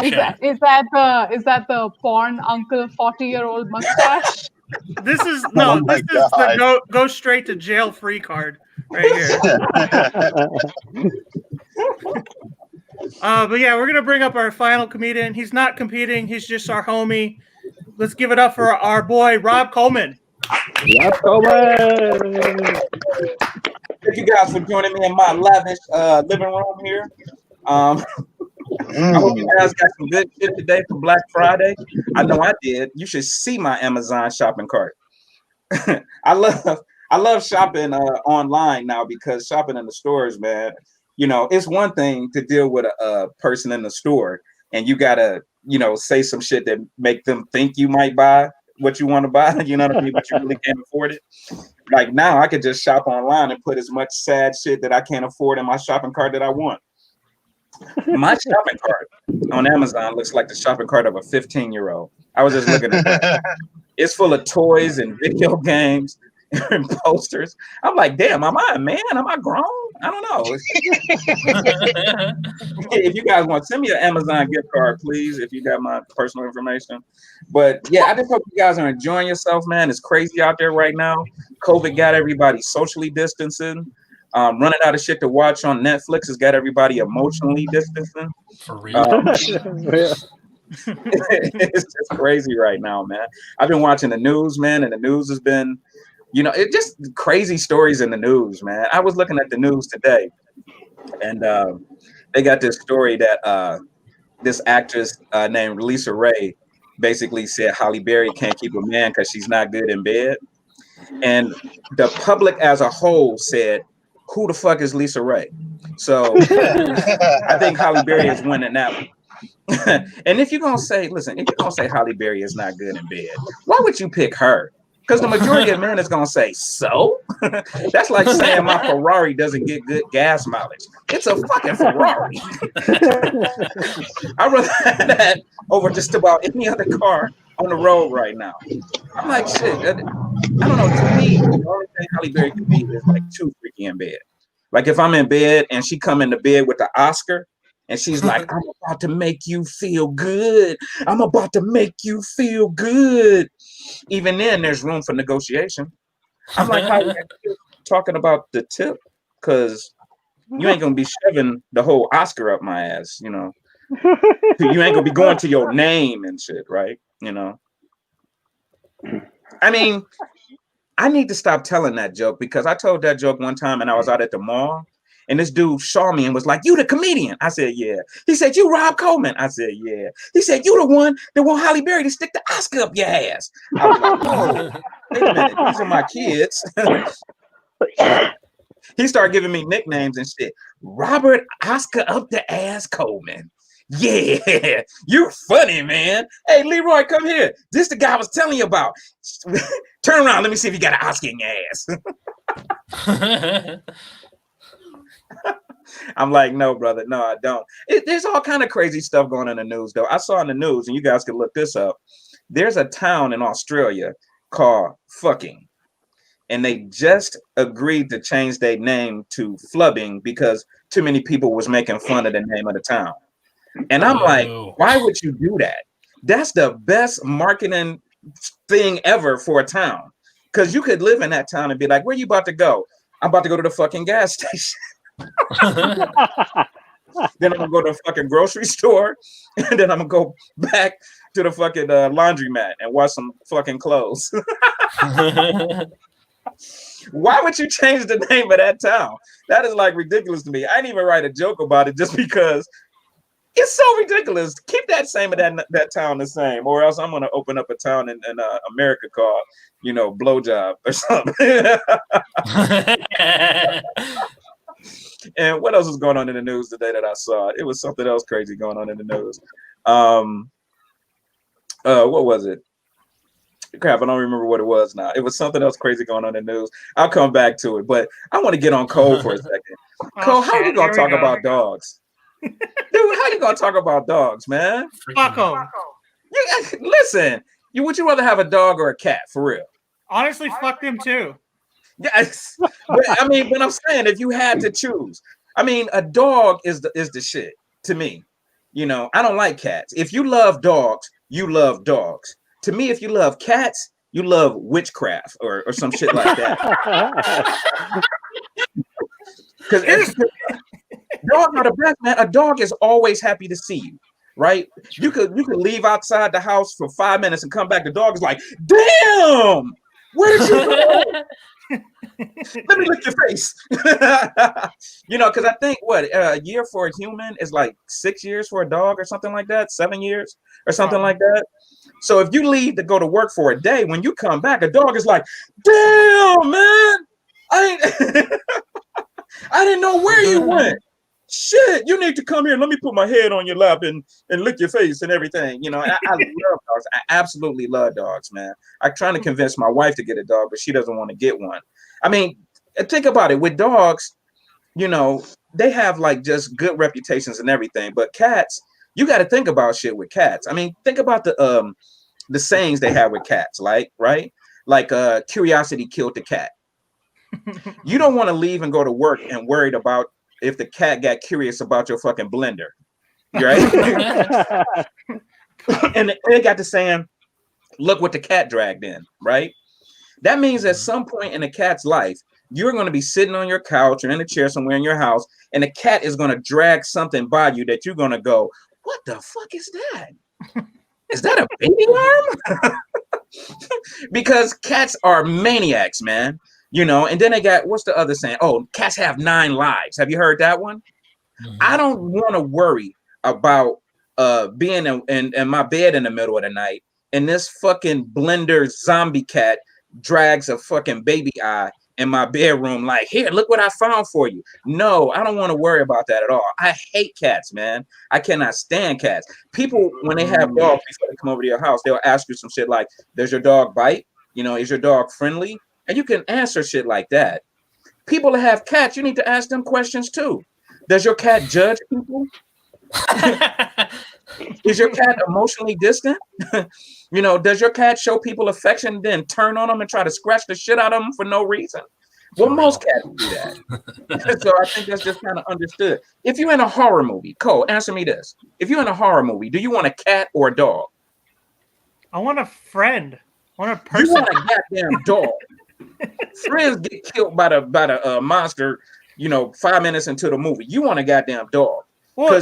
Is that the porn uncle 40-year-old mustache? This is the go straight to jail free card right here. But yeah, we're gonna bring up our final comedian. He's not competing. He's just our homie. Let's give it up for our boy Rob Coleman. Rob Coleman. Thank you guys for joining me in my lavish living room here. I hope you guys got some good shit today for Black Friday. I know I did. You should see my Amazon shopping cart. I love shopping online now, because shopping in the stores, man, you know, it's one thing to deal with a person in the store and you gotta, you know, say some shit that make them think you might buy what you want to buy, you know what I mean, but you really can't afford it. Like now I could just shop online and put as much sad shit that I can't afford in my shopping cart that I want. My shopping cart on Amazon looks like the shopping cart of a 15-year-old. I was just looking at that. It's full of toys and video games and posters. I'm like, damn, am I a man? Am I grown? I don't know. If you guys want, send me an Amazon gift card, please, if you got my personal information. But yeah, I just hope you guys are enjoying yourself, man. It's crazy out there right now. COVID got everybody socially distancing. Running out of shit to watch on Netflix has got everybody emotionally distancing. For real. It's just crazy right now, man. I've been watching the news, man, and the news has been, you know, it just crazy stories in the news, man. I was looking at the news today, and they got this story that this actress named Lisa Ray basically said Halle Berry can't keep a man because she's not good in bed. And the public as a whole said, who the fuck is Lisa Ray? So I think Halle Berry is winning that one. And if you're gonna say, listen, if you're gonna say Halle Berry is not good in bed, why would you pick her? Because the majority of men is gonna say, so? That's like saying my Ferrari doesn't get good gas mileage. It's a fucking Ferrari. I'd rather have that over just about any other car on the road right now. I'm like, shit. I don't know. To me, the only thing Halle Berry can be is like too freaky in bed. Like if I'm in bed and she come into bed with the Oscar and she's like, I'm about to make you feel good. I'm about to make you feel good. Even then, there's room for negotiation. I'm like, how you talking about the tip? Because you ain't gonna be shoving the whole Oscar up my ass, you know. You ain't gonna be going to your name and shit, right? You know. I mean, I need to stop telling that joke because I told that joke one time and I was out at the mall And this dude saw me and was like, "You the comedian?" I said, "Yeah." He said, "You Rob Coleman?" I said, "Yeah." He said, "You the one that want Halle Berry to stick the Oscar up your ass?" I was like, "Whoa, wait a minute, these are my kids." He started giving me nicknames and shit. Robert Oscar up the ass Coleman. Yeah, you funny, man. Hey, Leroy, come here. This the guy I was telling you about. Turn around. Let me see if you got an Oscar in your ass. I'm like, no, brother. No, I don't. There's all kind of crazy stuff going on in the news, though. I saw in the news, and you guys can look this up. There's a town in Australia called Fucking. And they just agreed to change their name to Flubbing because too many people was making fun of the name of the town. And I'm like, why would you do that? That's the best marketing thing ever for a town. Because you could live in that town and be like, where you about to go? I'm about to go to the fucking gas station. Then I'm gonna go to the fucking grocery store, and then I'm gonna go back to the fucking laundromat and wash some fucking clothes. Why would you change the name of that town? That is like ridiculous to me. I didn't even write a joke about it just because it's so ridiculous. Keep that same of that town the same, or else I'm gonna open up a town in America called, Blowjob or something. And what else was going on in the news today that I saw? It was something else crazy going on in the news. What was it? Crap, I don't remember what it was now. It was something else crazy going on in the news. I'll come back to it, but I want to get on Cole for a second. Cole, how are you gonna talk about dogs? Dude, how you gonna talk about dogs, man? Fuck 'em. Listen, would you rather have a dog or a cat, for real? Honestly, fuck them too. Yes, but I'm saying if you had to choose, a dog is the shit to me. I don't like cats. If you love dogs, you love dogs. To me, if you love cats, you love witchcraft or some shit like that. Because dogs are the best, man. A dog is always happy to see you, right? You could leave outside the house for 5 minutes and come back. The dog is like, damn, where did you go? Let me lick your face. Because I think a year for a human is like 6 years for a dog or something like that, 7 years or something like that. So if you leave to go to work for a day, when you come back, a dog is like, damn, man, I didn't know where you went. Shit, you need to come here. Let me put my head on your lap and lick your face and everything. I love dogs. I absolutely love dogs, man. I'm trying to convince my wife to get a dog, but she doesn't want to get one. Think about it. With dogs, they have like just good reputations and everything. But cats, you got to think about shit with cats. Think about the sayings they have with cats, right? Like curiosity killed the cat. You don't want to leave and go to work and worried about if the cat got curious about your fucking blender, right? And they got to saying, look what the cat dragged in, right? That means at some point in the cat's life, you're going to be sitting on your couch or in a chair somewhere in your house, and the cat is going to drag something by you that you're going to go, what the fuck is that? Is that a baby arm? Because cats are maniacs, man. And then they got, what's the other saying? Oh, cats have 9 lives. Have you heard that one? Mm-hmm. I don't want to worry about being in my bed in the middle of the night and this fucking blender zombie cat drags a fucking baby eye in my bedroom like, here, look what I found for you. No, I don't want to worry about that at all. I hate cats, man. I cannot stand cats. People, when they have dogs before they come over to your house, they'll ask you some shit like, does your dog bite? Is your dog friendly? And you can answer shit like that. People that have cats, you need to ask them questions too. Does your cat judge people? Is your cat emotionally distant? Does your cat show people affection, then turn on them and try to scratch the shit out of them for no reason? Well, most cats do that. So I think that's just kind of understood. If you're in a horror movie, Cole, answer me this. If you're in a horror movie, do you want a cat or a dog? I want a friend. I want a person. You want a goddamn dog. Friends get killed by the monster, 5 minutes into the movie. You want a goddamn dog. Well,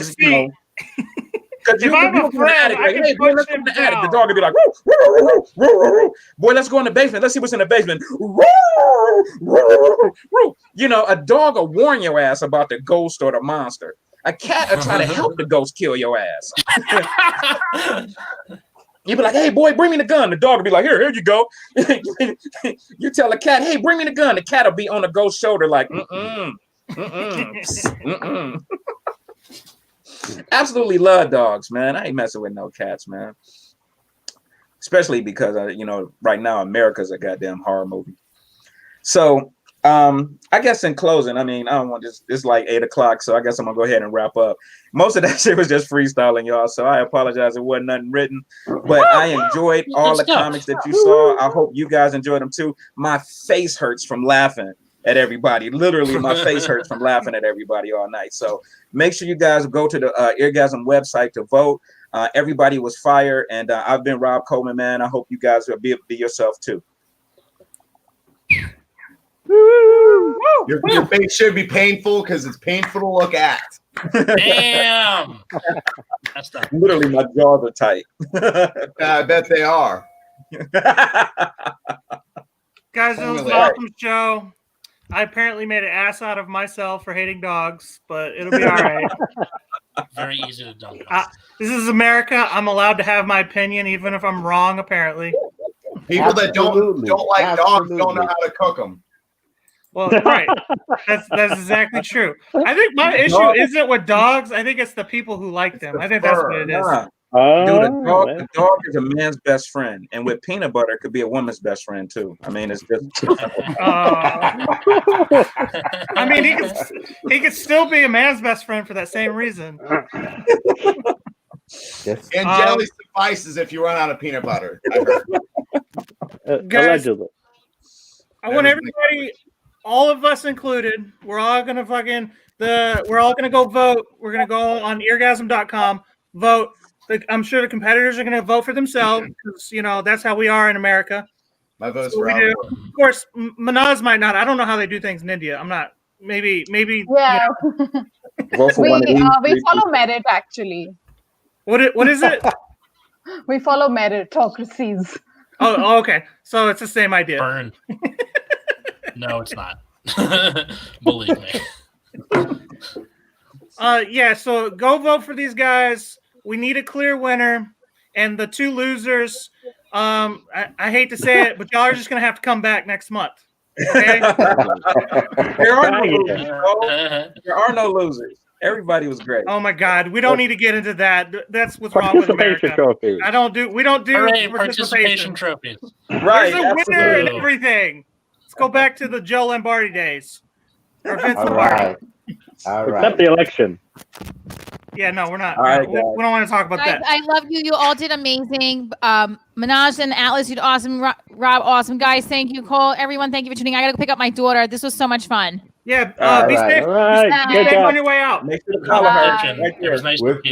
Because If I'm a friend, I can hey, boy, push let's go him in the attic. The down. dog would be like, woo, woo, woo, woo, woo, woo. Boy, let's go in the basement. Let's see what's in the basement. Woo, woo, woo, woo. You know, a dog will warn your ass about the ghost or the monster. A cat will try to help the ghost kill your ass. You'd be like, hey, boy, bring me the gun. The dog will be like, here you go. You tell the cat, hey, bring me the gun. The cat will be on the ghost's shoulder like, Absolutely love dogs, man. I ain't messing with no cats, man. Especially because, right now, America's a goddamn horror movie. So, I guess in closing, I don't want it's like 8 o'clock, so I guess I'm gonna go ahead and wrap up. Most of that shit was just freestyling, y'all. So I apologize. It wasn't nothing written, but I enjoyed all the comics that you saw. I hope you guys enjoyed them too. My face hurts from laughing at everybody. Literally, my face hurts from laughing at everybody all night. So make sure you guys go to the Eargasm website to vote. Everybody was fire, and I've been Rob Coleman, man. I hope you guys will be yourself too. Your face should be painful because it's painful to look at. Damn. That's not Literally, my jaws are tight. I bet they are. Guys, it was an awesome show. I apparently made an ass out of myself for hating dogs, but it'll be all right. very easy to dump. This is America. I'm allowed to have my opinion, even if I'm wrong, apparently. People that don't like dogs don't know how to cook them. Well, right. That's exactly true. I think my issue isn't with dogs. I think it's the people who like them. I think that's what it is. Dude, the dog is a man's best friend, and with peanut butter, it could be a woman's best friend too. It's just. He could still be a man's best friend for that same reason. Yes. And jelly suffices if you run out of peanut butter. Guys, I want everybody, all of us included, we're all gonna go vote. We're gonna go on eargasm.com, vote. I'm sure the competitors are gonna vote for themselves because that's how we are in America. My vote's for Of course, Manaz might not. I don't know how they do things in India. I'm not. Maybe. Yeah. We follow merit actually. What is it? We follow meritocracies. Oh, okay. So it's the same idea. Burn. No, it's not. Believe me. Yeah. So go vote for these guys. We need a clear winner, and the two losers. I hate to say it, but y'all are just gonna have to come back next month. Okay. There are no losers. There are no losers. Everybody was great. Oh my God, we don't need to get into that. That's what's wrong with America. Trophies. We don't do participation trophies. Right. There's a winner and everything. Let's go back to the Joe Lombardi days. Or Vince Lombardi. All right. Except the election. Yeah, no, we're not. All right, we don't want to talk about that. I love you. You all did amazing. Manaj and Atlas, you did awesome. Rob, awesome. Guys, thank you. Cole, everyone, thank you for tuning in. I got to go pick up my daughter. This was so much fun. Yeah, be safe. All right. Be safe on your way out. Make sure to call her. It was nice to meet you.